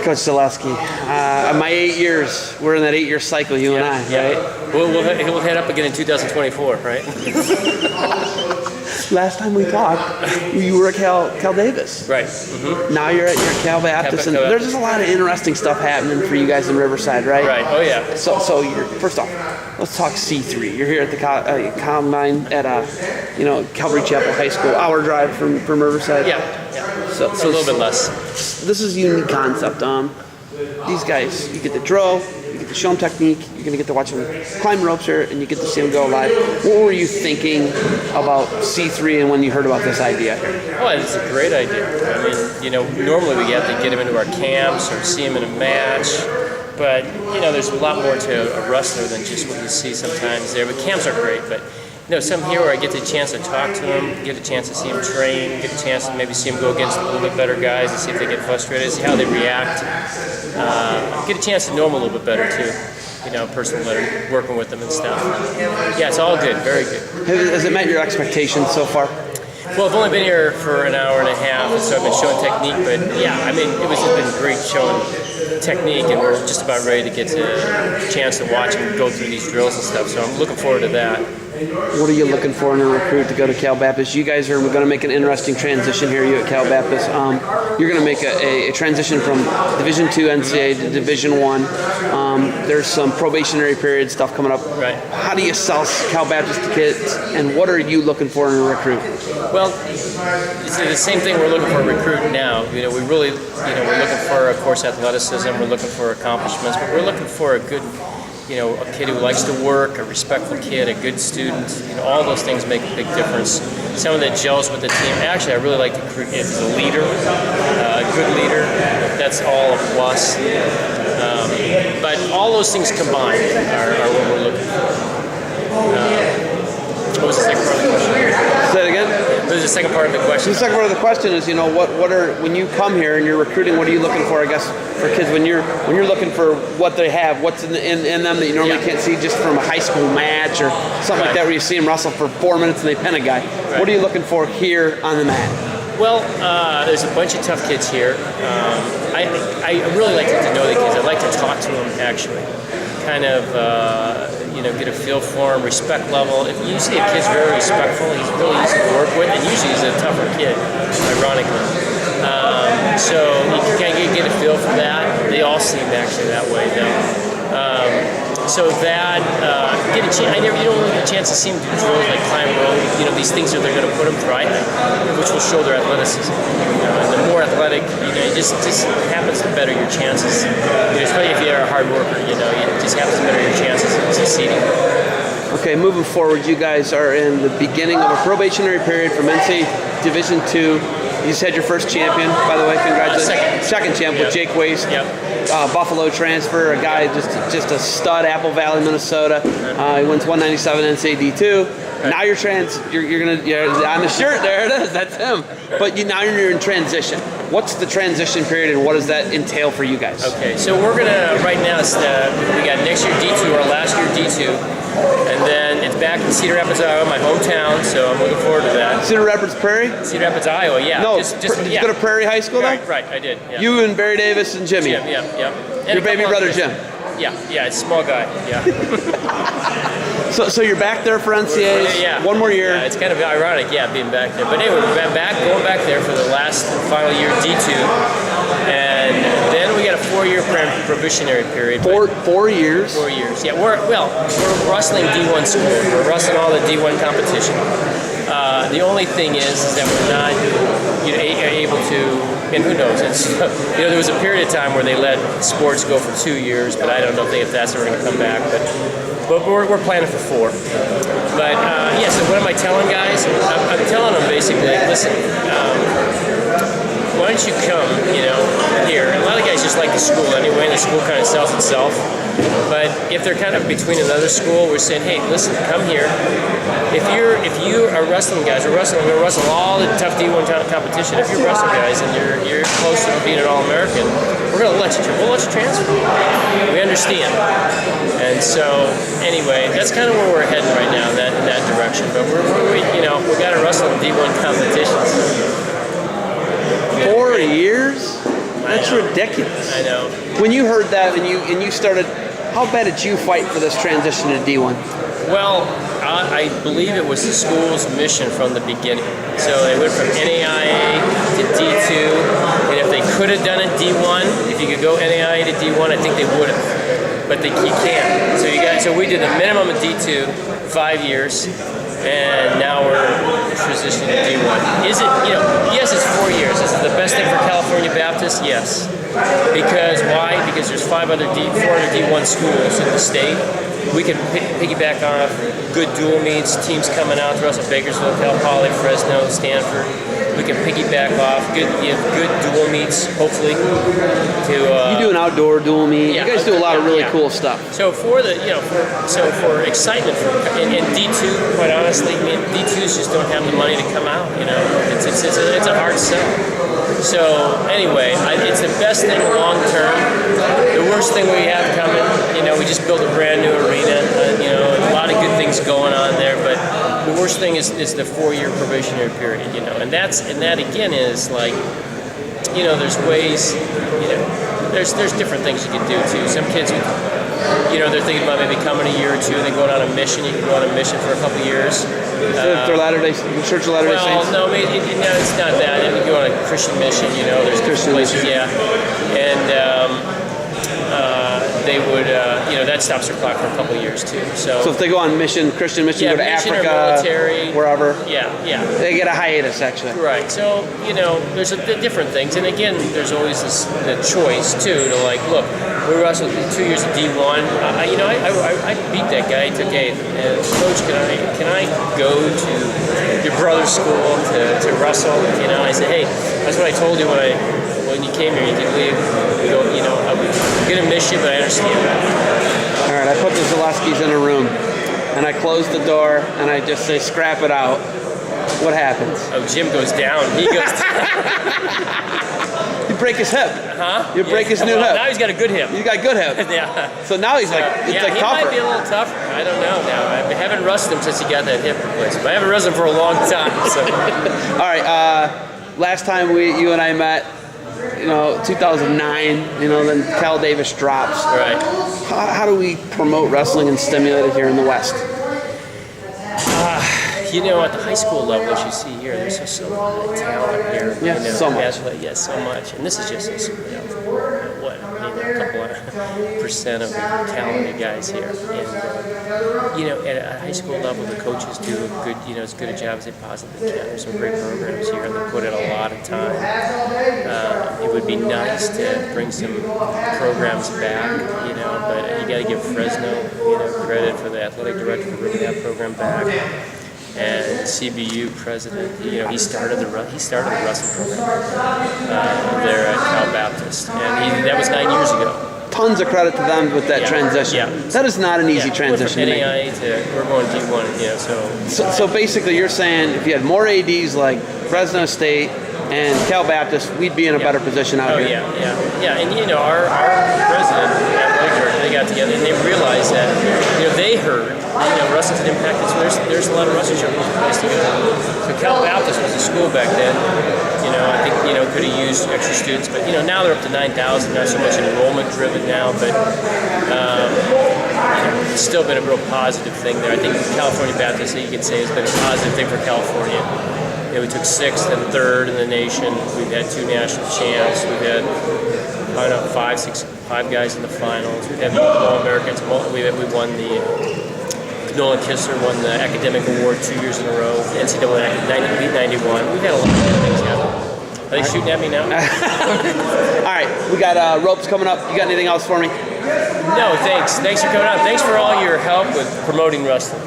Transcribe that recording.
Coach Zaleski, my 8 years, we're in that 8-year cycle, you and I, Yeah. right? We'll head up again in 2024, right? Last time we talked, you were at Cal Davis. Right. Now you're at your Cal Baptist, and there's just a lot of interesting stuff happening for you guys in Riverside, right? Right. Oh yeah. So you're, first off, let's talk C3. You're here at the Combine at Calvary Chapel High School, hour drive from Riverside. Yeah. So A little bit less. This is a unique concept. These guys, you get to drill, you get to show them technique, you're going to get to watch them climb ropes here, and you get to see them go live. What were you thinking about C3 and when you heard about this idea here? Well, it's a great idea. I mean, normally we have to get them into our camps or see them in a match, but there's a lot more to a wrestler than just what you see sometimes there. But camps are great, but some here where I get the chance to talk to them, get a chance to see them train, get a chance to maybe see them go against a little bit better guys and see if they get frustrated, see how they react. Get a chance to know them a little bit better too. Personal letter, working with them and stuff. Yeah, it's all good, very good. Has it met your expectations so far? Well, I've only been here for an hour and a half, and so I've been showing technique, but yeah, I mean, it's been great showing technique, and we're just about ready to get to a chance to watch and go through these drills and stuff, so I'm looking forward to that. What are you looking for in a recruit to go to Cal Baptist? You guys are going to make an interesting transition here, you at Cal Baptist. You're going to make a transition from Division II NCAA to Division I. There's some probationary period stuff coming up. Right. How do you sell Cal Baptist to kids, and what are you looking for in a recruit? Well, it's the same thing we're looking for a recruit now. We really, we're looking for, of course, athleticism. We're looking for accomplishments, but we're looking for a good, a kid who likes to work, a respectful kid, a good student. All those things make a big difference. Someone that gels with the team. Actually, I really like to recruit as a leader, a good leader. That's all a plus. But all those things combined are what we're looking for. What was the second part of the question? Say it again. What was the second part of the question? The second part of the question is, when you come here and you're recruiting, what are you looking for? I guess for kids, when you're looking for what they have, what's in them that you normally can't see just from a high school match or something like that, where you see them wrestle for 4 minutes and they pin a guy. Right. What are you looking for here on the mat? Well, there's a bunch of tough kids here. I really like to get to know the kids. I like to talk to them, actually. Kind of, get a feel for him, respect level. If you see a kid's very respectful, he's really easy to work with, and usually he's a tougher kid, ironically. So you can get a feel for that. They all seem actually that way, though. So that, get a chance. You don't really get a chance to see them do drills like climb rope, these things that they're going to put them through, which will show their athleticism. And the more athletic, it just happens to better your chances. Especially if you're a hard worker, it just happens to better your chances of succeeding. Okay, moving forward, you guys are in the beginning of a probationary period from NCAA Division II. You just had your first champion, by the way. Congratulations. Second champ with Jake Waste. Yep. Buffalo transfer, a guy just a stud, Apple Valley, Minnesota. He wins 197 NCAA D2. Now you're on the shirt. There it is. That's him. But now you're in transition. What's the transition period, and what does that entail for you guys? Okay, so we're gonna right now. We got next year D2, our last year D2, and then it's back in Cedar Rapids, Iowa, my hometown. So I'm looking forward to that. Cedar Rapids Prairie? Cedar Rapids, Iowa. Yeah. No, did you go to Prairie High School though? Right, I did. Yeah. You and Barry Davis and Jimmy. Jim, yeah. Your baby brother Jim. Yeah, it's a small guy. Yeah. So you're back there for NCAAs? Yeah. One more year? Yeah, it's kind of ironic, being back there. But anyway, we're going back there for the last final year D2, and then we got a 4-year probationary period. 4 years? 4 years. Yeah, we're wrestling D1 school. We're wrestling all the D1 competition. The only thing is that we're not able to, and who knows, there was a period of time where they let sports go for 2 years, but I don't know if that's ever going to come back. But we're planning for 4. But so what am I telling guys? I'm telling them basically, listen, why don't you come, here? A lot of guys just like the school anyway, and the school kind of sells itself. But if they're kind of between another school, we're saying, hey, listen, come here. If you are wrestling guys, we're going to wrestle all the tough D1 competition. If you're wrestling guys and you're close to being an All-American, we'll let you transfer. We understand. And so, anyway, that's kind of where we're heading right now, in that direction. But we got to wrestle in D1 competitions. 4 years? That's ridiculous. I know. When you heard that and you started, how bad did you fight for this transition to D1? Well, I believe it was the school's mission from the beginning. So they went from NAIA to D2, and if they could have done it D1, if you could go NAIA to D1, I think they would have. But you can't. So we did the minimum of D2, 5 years, and now we're transitioning to D1. Is it? Yes, it's 4 years. Is it the best thing for California Baptist? Yes. Because why? Because there's 4 other D1 schools in the state. We can piggyback off good dual meets, teams coming out to us at Bakersfield, Cal Poly, Fresno, Stanford. We can piggyback off good dual meets, hopefully. You do an outdoor dual meet. Yeah, you guys do a lot of really cool stuff. So for excitement and D2, quite honestly, I mean D2s just don't have the money to come out. It's a hard sell. So anyway, it's the best thing long term. The worst thing we have coming, we just built a brand new arena. A lot of good things going on there, but the worst thing is the 4-year probationary period. And that again is like, there's ways, there's different things you can do too. Some kids, they're thinking about maybe coming a year or two and then going on a mission. You can go on a mission for a couple years. They're Latter-day Church of Latter-day Saints? Well, no, it's not that. You go on a Christian mission, there's Christian places, mission. yeah. And they would, that stops their clock for a couple of years too. So if they go on Christian mission, go to mission or Africa, military, wherever. Yeah. They get a hiatus, actually. Right. So, there's different things. And again, there's always the choice too to like, look, we wrestled 2 years of D1. I beat that guy. He took 8. And Coach, can I go to your brother's school to wrestle? I said, hey, that's what I told you when you came here. You can leave. I'm gonna miss you, but I understand. All right, I put the Zaleskis in a room, and I close the door, and I just say, scrap it out. What happens? Oh, Jim goes down. He goes down. You break his hip. Huh? You break his new hip. Now he's got a good hip. He's got good hip. Yeah. So now he's like, it's like he tougher. might be a little tougher. I don't know now. I haven't wrestled him since he got that hip replacement. I haven't wrestled him for a long time. So. All right, last time you and I met, 2009, then Cal Davis drops. Right. How do we promote wrestling and stimulate it here in the West? At the high school level, as you see here, there's just so much talent here. Yeah, so much. Yeah, so much. And this is just a couple of percent of the talented guys here. And, at a high school level, the coaches do a good, as good a job as they possibly can. There's some great programs here, and they put in a lot of time. It would be nice to bring some programs back, but you got to give Fresno, credit for the athletic director for bringing that program back. And CBU president, he started the wrestling program there at Cal Baptist, and that was 9 years ago. Tons of credit to them with that transition. Yeah. That is not an easy transition to make. NAIA to we're going D1, So basically, you're saying if you had more ADs like Fresno State and Cal Baptist, we'd be in a better position out here. Yeah. And our president, they got together and they realized that they heard wrestling's an impact. So there's a lot of wrestling shows place to go. So Cal Baptist was a school back then. I think could have used extra students, but now they're up to 9,000. Not so much enrollment driven now, but it's still been a real positive thing there. I think California Baptist, you could say, has been a positive thing for California. We took 6th and 3rd in the nation. We've had 2 national champs. We've had, 5 guys in the finals. We've had All-Americans. We won the Nolan Kissler won the academic award 2 years in a row. NCAA beat 91. We've had a lot of good things happen. Are they shooting at me now? All right, we got ropes coming up. You got anything else for me? No, thanks. Thanks for coming out. Thanks for all your help with promoting wrestling.